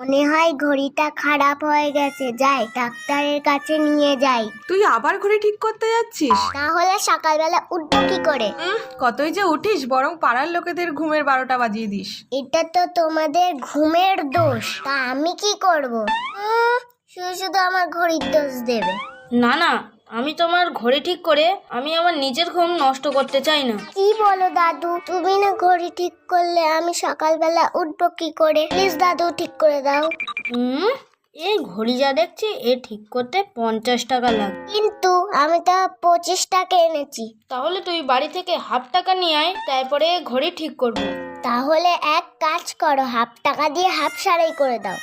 মনে হয় ঘড়িটা খারাপ হয়ে গেছে, যাই ডাক্তারের কাছে নিয়ে যাই। তুই আবার ঘড়ি ঠিক করতে যাচ্ছিস? না হলে সকালবেলা উঠবো কি করে? কতই যে উঠিস, বরং পাড়ার লোকেদের ঘুমের 12টা বাজিয়ে দিস। এটা তো তোমাদের ঘুমের দোষ, তা আমি কি করব? শুধু শুধু আমার ঘড়ির দোষ দেবে। না না, আমি তোমার ঘড়ি ঠিক করে আমি আমার নিজের ঘুম নষ্ট করতে চাই না। কি বলো দাদু, তুমি না ঘড়ি ঠিক করলে আমি সকালবেলা উঠবো কি করে? প্লিজ দাদু ঠিক করে দাও। এই ঘড়ি যা দেখছি এ ঠিক করতে 50 টাকা লাগে। কিন্তু আমি তো 25 টাকা এনেছি। তাহলে তুই বাড়ি থেকে হাফ টাকা নিয়ে আয়, তারপরে ঘড়ি ঠিক করবো। তাহলে এক কাজ করো, হাফ টাকা দিয়ে হাফ সারাই করে দাও।